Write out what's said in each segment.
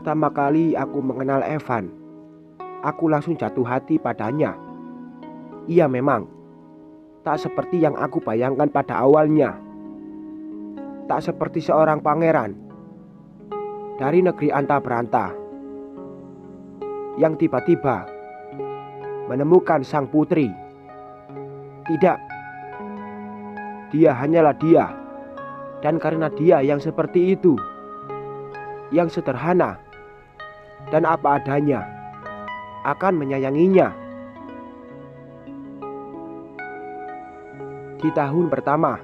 pertama kali aku mengenal Evan, aku langsung jatuh hati padanya. Ia memang tak seperti yang aku bayangkan pada awalnya. Tak seperti seorang pangeran dari negeri anta beranta yang tiba-tiba menemukan sang putri. Tidak, dia hanyalah dia. Dan karena dia yang seperti itu, yang sederhana dan apa adanya, akan menyayanginya. Di tahun pertama,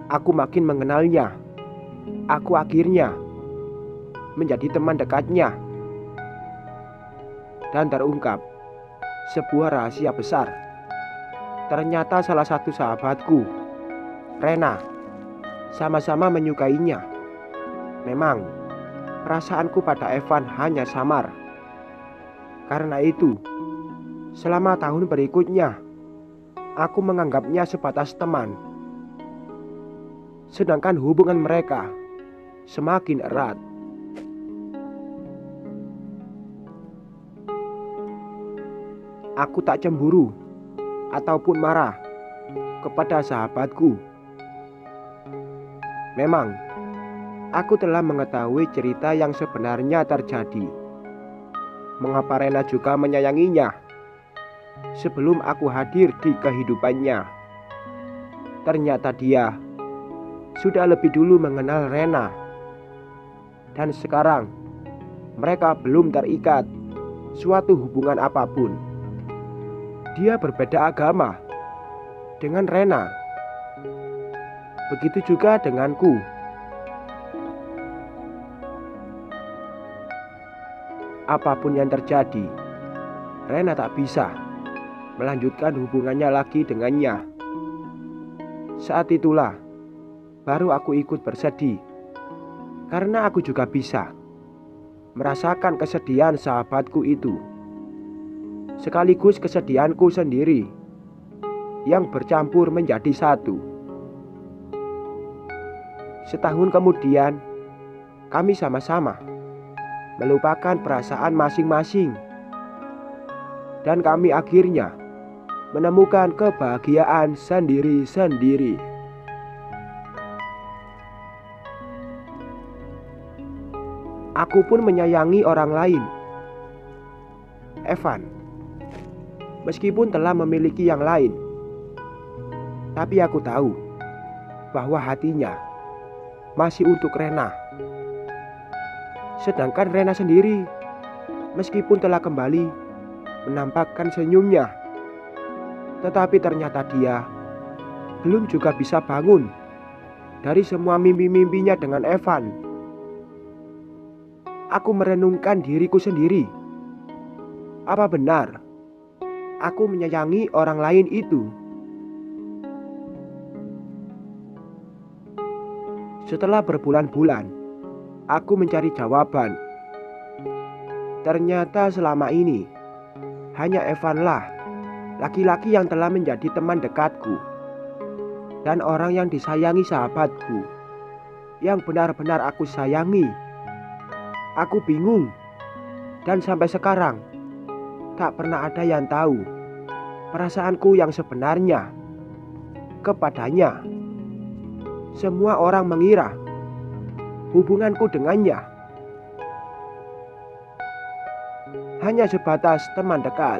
aku makin mengenalnya. Aku akhirnya menjadi teman dekatnya. Dan terungkap sebuah rahasia besar. Ternyata salah satu sahabatku, Rena, sama-sama menyukainya. Memang perasaanku pada Evan hanya samar. Karena itu, selama tahun berikutnya, aku menganggapnya sebatas teman. Sedangkan hubungan mereka semakin erat. Aku tak cemburu ataupun marah kepada sahabatku. Memang, aku telah mengetahui cerita yang sebenarnya terjadi. Mengapa Rena juga menyayanginya sebelum aku hadir di kehidupannya. Ternyata dia sudah lebih dulu mengenal Rena. Dan sekarang mereka belum terikat suatu hubungan apapun. Dia berbeda agama dengan Rena. Begitu juga denganku. Apapun yang terjadi, Rena tak bisa melanjutkan hubungannya lagi dengannya. Saat itulah baru aku ikut bersedih, karena aku juga bisa merasakan kesedihan sahabatku itu, sekaligus kesedihanku sendiri yang bercampur menjadi satu. Setahun kemudian, kami sama-sama melupakan perasaan masing-masing. Dan kami akhirnya menemukan kebahagiaan sendiri-sendiri. Aku pun menyayangi orang lain, Evan. Meskipun telah memiliki yang lain, tapi aku tahu bahwa hatinya masih untuk Rena. Sedangkan Rena sendiri, meskipun telah kembali menampakkan senyumnya, tetapi ternyata dia belum juga bisa bangun dari semua mimpi-mimpinya dengan Evan. Aku merenungkan diriku sendiri. Apa benar aku menyayangi orang lain itu? Setelah berbulan-bulan, aku mencari jawaban. Ternyata selama ini hanya Evanlah laki-laki yang telah menjadi teman dekatku dan orang yang disayangi sahabatku, yang benar-benar aku sayangi. Aku bingung, dan sampai sekarang tak pernah ada yang tahu perasaanku yang sebenarnya kepadanya. Semua orang mengira hubunganku dengannya hanya sebatas teman dekat.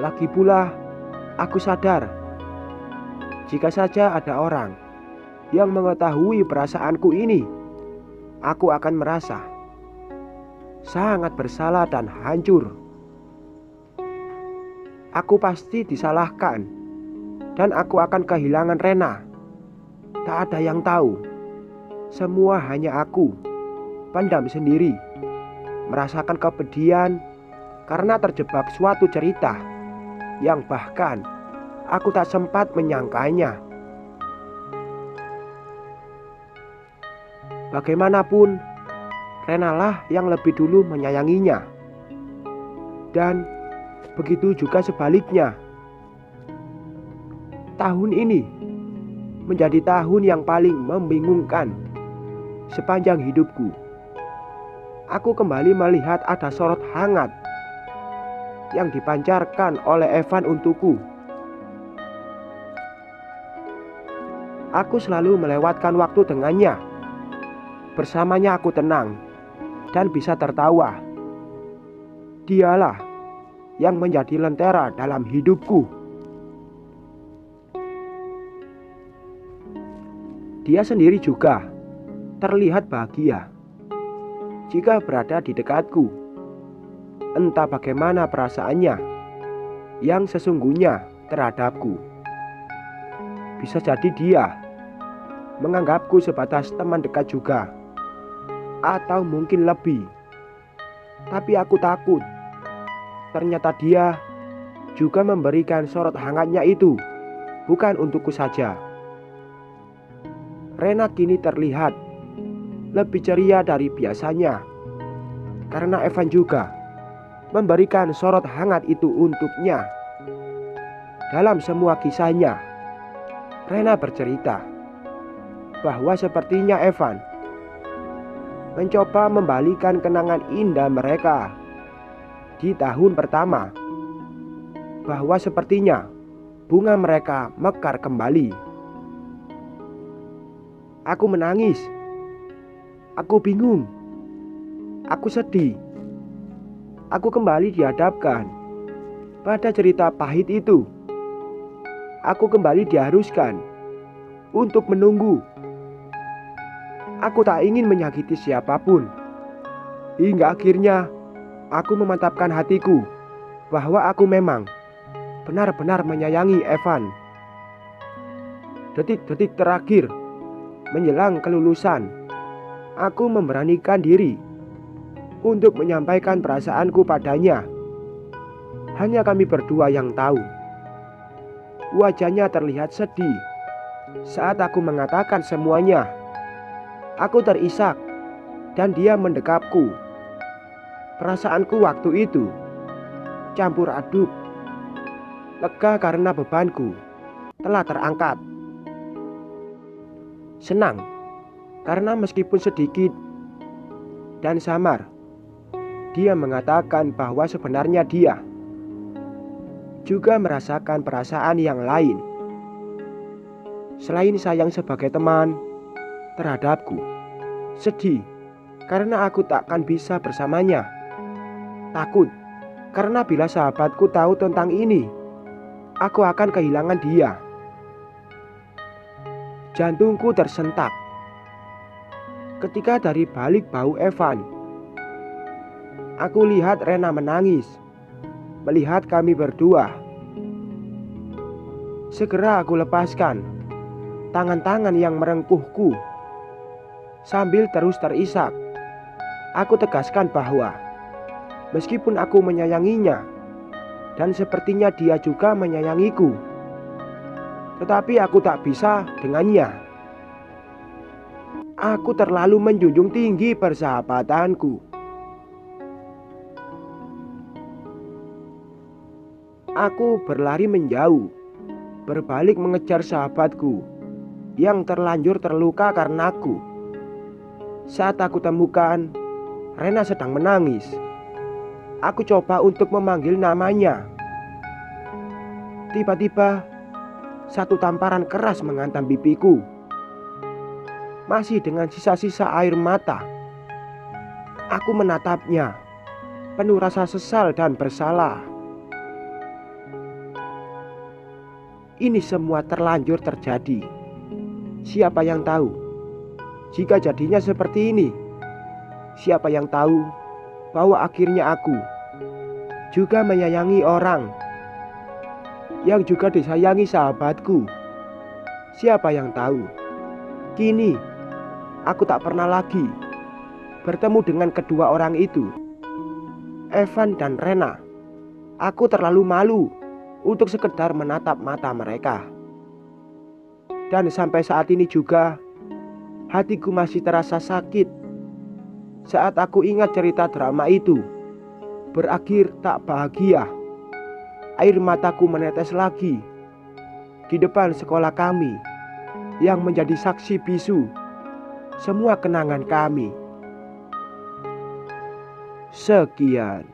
Lagi pula, aku sadar jika saja ada orang yang mengetahui perasaanku ini, aku akan merasa sangat bersalah dan hancur. Aku pasti disalahkan, dan aku akan kehilangan Rena. Tak ada yang tahu. Semua hanya aku pendam sendiri, merasakan kepedihan karena terjebak suatu cerita yang bahkan aku tak sempat menyangkanya. Bagaimanapun, Renalah yang lebih dulu menyayanginya. Dan begitu juga sebaliknya. Tahun ini menjadi tahun yang paling membingungkan sepanjang hidupku. Aku kembali melihat ada sorot hangat yang dipancarkan oleh Evan untukku. Aku selalu melewatkan waktu dengannya. Bersamanya aku tenang dan bisa tertawa. Dialah yang menjadi lentera dalam hidupku. Dia sendiri juga terlihat bahagia jika berada di dekatku. Entah bagaimana perasaannya yang sesungguhnya terhadapku. Bisa jadi dia menganggapku sebatas teman dekat juga, atau mungkin lebih. Tapi aku takut ternyata dia juga memberikan sorot hangatnya itu bukan untukku saja. Rena kini terlihat lebih ceria dari biasanya karena Evan juga memberikan sorot hangat itu untuknya. Dalam semua kisahnya, Rena bercerita bahwa sepertinya Evan mencoba membalikan kenangan indah mereka di tahun pertama, bahwa sepertinya bunga mereka mekar kembali. Aku menangis, aku bingung, aku sedih. Aku kembali dihadapkan pada cerita pahit itu. Aku kembali diharuskan untuk menunggu. Aku tak ingin menyakiti siapapun. Hingga akhirnya aku memantapkan hatiku bahwa aku memang benar-benar menyayangi Evan. Detik-detik terakhir menjelang kelulusan, aku memberanikan diri untuk menyampaikan perasaanku padanya. Hanya kami berdua yang tahu. Wajahnya terlihat sedih saat aku mengatakan semuanya. Aku terisak dan dia mendekapku. Perasaanku waktu itu campur aduk. Lega karena bebanku telah terangkat. Senang karena meskipun sedikit dan samar, dia mengatakan bahwa sebenarnya dia juga merasakan perasaan yang lain selain sayang sebagai teman terhadapku. Sedih karena aku takkan bisa bersamanya. Takut karena bila sahabatku tahu tentang ini, aku akan kehilangan dia. Jantungku tersentak ketika dari balik bau Evan aku lihat Rena menangis melihat kami berdua. Segera aku lepaskan tangan-tangan yang merengkuhku. Sambil terus terisak, aku tegaskan bahwa meskipun aku menyayanginya dan sepertinya dia juga menyayangiku, tetapi aku tak bisa dengannya. Aku terlalu menjunjung tinggi persahabatanku. Aku berlari menjauh, berbalik mengejar sahabatku yang terlanjur terluka karenaku. Saat aku temukan, Rena sedang menangis. Aku coba untuk memanggil namanya. Tiba-tiba satu tamparan keras menghantam pipiku. Masih dengan sisa-sisa air mata, aku menatapnya, penuh rasa sesal dan bersalah. Ini semua terlanjur terjadi. Siapa yang tahu jika jadinya seperti ini? Siapa yang tahu bahwa akhirnya aku juga menyayangi orang yang juga disayangi sahabatku? Siapa yang tahu kini aku tak pernah lagi bertemu dengan kedua orang itu, Evan dan Rena. Aku terlalu malu untuk sekedar menatap mata mereka. Dan sampai saat ini juga hatiku masih terasa sakit saat aku ingat cerita drama itu berakhir tak bahagia. Air mataku menetes lagi di depan sekolah kami yang menjadi saksi bisu semua kenangan kami. Sekian.